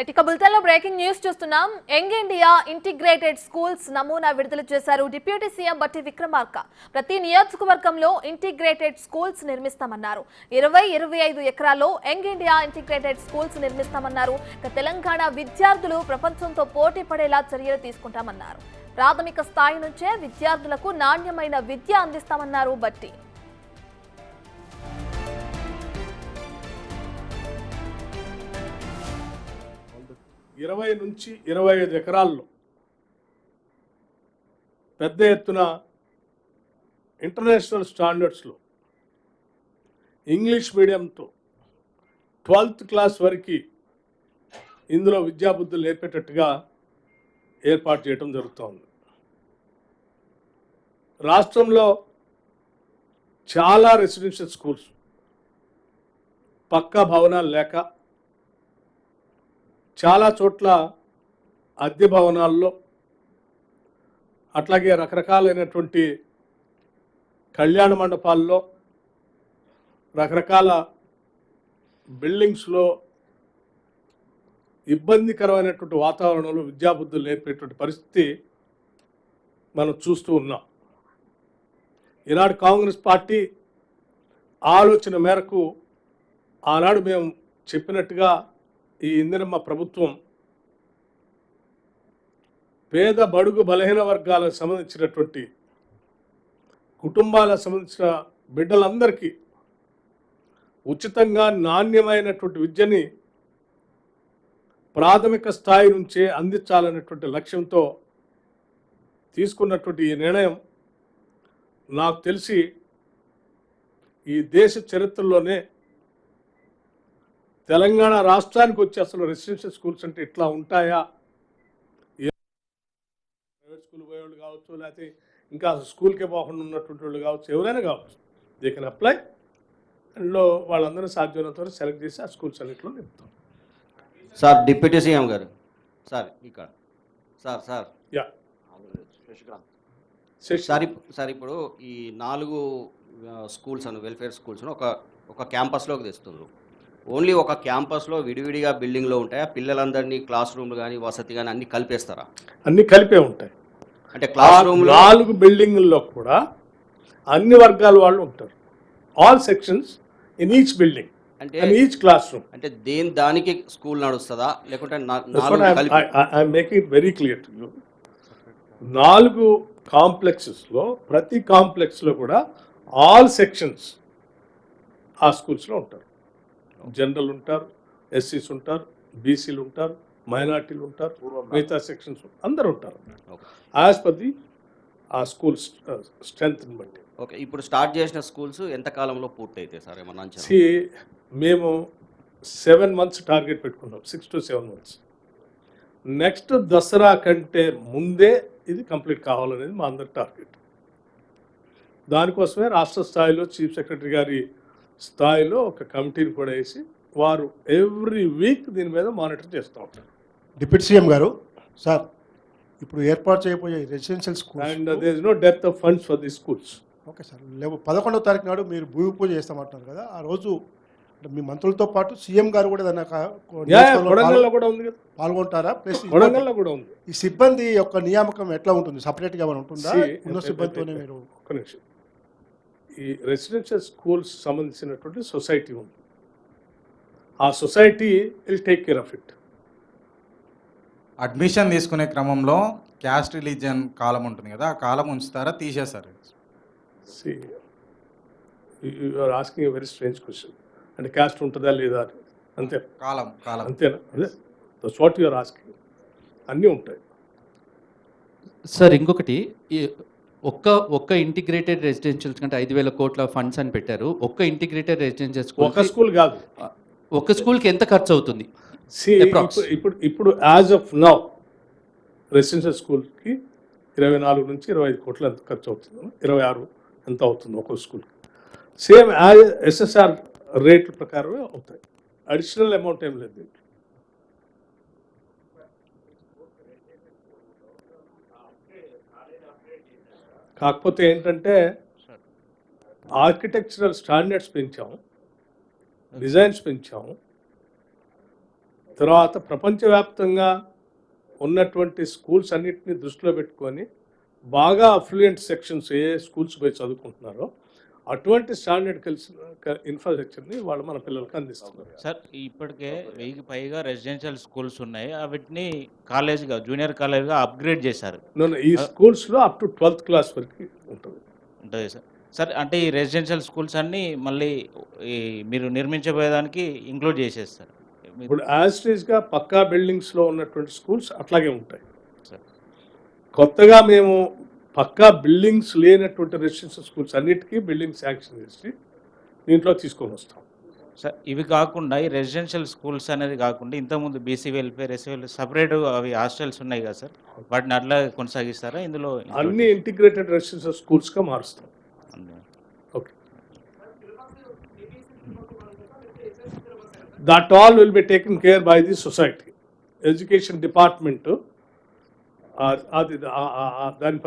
ఇక బులెటిన్లో breaking news చూస్తున్నాం. యంగ్ ఇండియా ఇంటిగ్రేటెడ్ స్కూల్స్ నమూనా విడుదల చేశారు డిప్యూటీ సీఎం బట్టి విక్రమార్క. ప్రతి నియోజకవర్గంలో ఇంటిగ్రేటెడ్ స్కూల్స్ నిర్మిస్తామన్నారు. 20-25 ఎకరాల్లో యంగ్ ఇండియా ఇంటిగ్రేటెడ్ స్కూల్స్ నిర్మిస్తామన్నారు. తెలంగాణ విద్యార్థులు ప్రపంచంతో పోటీ పడేలా చర్యలు తీసుకుంటామన్నారు. ప్రాథమిక స్థాయి నుంచే విద్యార్థులకు నాణ్యమైన విద్య అందిస్తామన్నారు బట్టి. 20 నుంచి 25 ఎకరాల్లో పెద్ద ఎత్తున ఇంటర్నేషనల్ స్టాండర్డ్స్లో ఇంగ్లీష్ మీడియంతో 12th క్లాస్ వరకు ఇందులో విద్యాబుద్ధులు నేర్పేటట్టుగా ఏర్పాటు చేయడం జరుగుతోంది. రాష్ట్రంలో చాలా రెసిడెన్షియల్ స్కూల్స్ పక్కా భవనాలు లేక చాలా చోట్ల అద్దె భవనాల్లో అట్లాగే రకరకాలైనటువంటి కళ్యాణ మండపాల్లో రకరకాల బిల్డింగ్స్లో ఇబ్బందికరమైనటువంటి వాతావరణంలో విద్యాబుద్ధులు నేర్పేటువంటి పరిస్థితి మనం చూస్తూ ఉన్నాం. ఈనాడు కాంగ్రెస్ పార్టీ ఆలోచన మేరకు ఆనాడు మేము చెప్పినట్టుగా ఈ ఇందిరమ్మ ప్రభుత్వం పేద బడుగు బలహీన వర్గాలకు సంబంధించినటువంటి కుటుంబాలకు సంబంధించిన బిడ్డలందరికీ ఉచితంగా నాణ్యమైనటువంటి విద్యని ప్రాథమిక స్థాయి నుంచే అందించాలనేటువంటి లక్ష్యంతో తీసుకున్నటువంటి ఈ నిర్ణయం నాకు తెలిసి ఈ దేశ చరిత్రలోనే తెలంగాణ రాష్ట్రానికి వచ్చి అసలు రెసిడెన్షియల్ స్కూల్స్ అంటే ఇట్లా ఉంటాయా, ప్రైవేట్ స్కూల్ పోయేవాళ్ళు కావచ్చు, లేకపోతే ఇంకా స్కూల్కే పోకుండా ఉన్నటువంటి వాళ్ళు కావచ్చు, ఎవరైనా కావచ్చు, దే కెన్ అప్లై. అందులో వాళ్ళందరూ సాధ్యమైనంత వరకు సెలెక్ట్ చేసి ఆ స్కూల్స్ అన్నింటిలో నింపుతాం. సార్ డిప్యూటీ సీఎం గారు సార్ ఇక్కడ సార్ యా సార్ ఇప్పుడు ఈ 4 స్కూల్స్ అని వెల్ఫేర్ స్కూల్స్ ఒక క్యాంపస్లోకి తెస్తున్నారు. ఓన్లీ ఒక క్యాంపస్లో విడివిడిగా బిల్డింగ్లో ఉంటాయా? పిల్లలందరినీ క్లాస్ రూమ్లు కానీ వసతి కానీ అన్ని కలిపేస్తారా? అన్ని కలిపే ఉంటాయి. అంటే క్లాస్ రూమ్ 4 బిల్డింగుల్లో కూడా అన్ని వర్గాల వాళ్ళు ఉంటారు. All sections in each building అంటే ఈచ్ క్లాస్ రూమ్. అంటే దానికి స్కూల్ నడుస్తుందా లేకుంటే I make it very clear to you. 4 కాంప్లెక్సెస్లో ప్రతి కాంప్లెక్స్లో కూడా ఆల్ సెక్షన్స్ ఆ స్కూల్స్లో ఉంటారు. జనరల్ ఉంటారు, ఎస్సీస్ ఉంటారు, బీసీలు ఉంటారు, మైనార్టీలు ఉంటారు, మిగతా సెక్షన్స్ అందరూ ఉంటారు యాజ్ పర్ ది ఆ స్కూల్ స్ట్రెంగ్త్ని బట్టి. ఓకే, ఇప్పుడు స్టార్ట్ చేసిన స్కూల్స్ ఎంత కాలంలో పూర్తయితాయి సార్? ఏమన్నా అంచనా? మేము 7 months టార్గెట్ పెట్టుకున్నాం, 6 to 7 months. నెక్స్ట్ దసరా కంటే ముందే ఇది కంప్లీట్ కావాలనేది మా అందరి టార్గెట్. దానికోసమే రాష్ట్ర స్థాయిలో చీఫ్ సెక్రటరీ గారి స్థాయిలో ఒక కమిటీని కూడా వేసి వారు ఎవ్రీ వీక్ దీని మీద మానిటర్ చేస్తూ ఉంటారు. డిప్యూటీ సీఎం గారు సార్, ఇప్పుడు ఏర్పాటు చేయబోయే residential school and there is no depth of funds for the schools. Okay sir, 11వ తారీఖు నాడు మీరు భూమి పూజ చేస్తామంటున్నారు కదా, ఆ రోజు మీ మంత్రులతో పాటు సీఎం గారు కూడా పాల్గొంటారా? ప్లస్ కూడా ఉంది. ఈ సిబ్బంది యొక్క నియామకం ఎట్లా ఉంటుంది? సపరేట్గా ఏమైనా ఉంటుందా? ఉన్న సిబ్బందితోనే మీరు? ఒక నిమిషం, ఈ రెసిడెన్షియల్ స్కూల్స్ సంబంధించినటువంటి సొసైటీ ఉంది. ఆ society will take care of it. Admission తీసుకునే క్రమంలో క్యాస్ట్ రిలీజియన్ కాలం ఉంటుంది కదా, ఆ కాలం ఉంచుతారా తీసేస్తారు? You are asking a very strange question. అంటే క్యాస్ట్ ఉంటుందా లేదా అని అంతే కాలం అంతేనా? అదే that's what you are asking. అన్నీ ఉంటాయి సార్. ఇంకొకటి, ఒక్క ఇంటిగ్రేటెడ్ రెసిడెన్షియల్స్ కంటే 5,000 కోట్ల ఫండ్స్ అని పెట్టారు. ఒక్క ఇంటిగ్రేటెడ్ రెసిడెన్షియల్ స్కూల్, ఒక స్కూల్ కాదు, ఒక స్కూల్కి ఎంత ఖర్చు అవుతుంది? ఇప్పుడు యాజ్ ఆఫ్ నౌ రెసిడెన్షియల్ స్కూల్కి 24 నుంచి 25 కోట్లు ఎంత ఖర్చు అవుతుంది, 26 ఎంత అవుతుంది ఒక్కో స్కూల్కి. సేమ్ యాజ్ ఎస్ఎస్ఆర్ రేట్ల ప్రకారమే అవుతాయి. అడిషనల్ అమౌంట్ ఏం లేదు. కాకపోతే ఏంటంటే ఆర్కిటెక్చరల్ స్టాండర్డ్స్ పెంచాము, డిజైన్స్ పెంచాము, తర్వాత ప్రపంచవ్యాప్తంగా ఉన్నటువంటి స్కూల్స్ అన్నిటిని దృష్టిలో పెట్టుకొని బాగా అఫ్లూయెంట్ సెక్షన్స్ ఏ స్కూల్స్ పోయి చదువుకుంటున్నారో అటువంటి స్టాండర్డ్ కలిసిన ఇన్ఫ్రాస్ట్రక్చర్ని వాళ్ళు మన పిల్లలకి అందిస్తున్నారు. సార్ ఇప్పటికే 1000కి పైగా రెసిడెన్షియల్ స్కూల్స్ ఉన్నాయి. వీటిని కాలేజ్గా జూనియర్ కాలేజ్గా అప్గ్రేడ్ చేశారు. ఈ స్కూల్స్లో అప్ టు 12th క్లాస్ వరకు ఉంటుంది. ఉంటుంది సార్. సార్ అంటే ఈ రెసిడెన్షియల్ స్కూల్స్ అన్నీ మళ్ళీ ఈ మీరు నిర్మించబోయేదానికి ఇంక్లూడ్ చేసేస్తారు. ఇప్పుడు యాజ్టీజ్గా పక్కా బిల్డింగ్స్లో ఉన్నటువంటి స్కూల్స్ అట్లాగే ఉంటాయి. సార్ కొత్తగా మేము పక్కా బిల్డింగ్స్ లేనటువంటి రెసిడెన్షియల్ స్కూల్స్ అన్నిటికీ బిల్డింగ్ శాంక్షన్ చేసి దీంట్లో తీసుకొని వస్తాం. సార్ ఇవి కాకుండా ఈ రెసిడెన్షియల్ స్కూల్స్ అనేది కాకుండా ఇంతకుముందు BC welfare, SC welfare separate అవి హాస్టల్స్ ఉన్నాయి కదా సార్, వాటిని అట్లా కొనసాగిస్తారా ఇందులో? అన్ని ఇంటిగ్రేటెడ్ రెసిడెన్షియల్ స్కూల్స్గా మారుస్తాం. Okay, that all will be taken care by the society. Education department అది దాని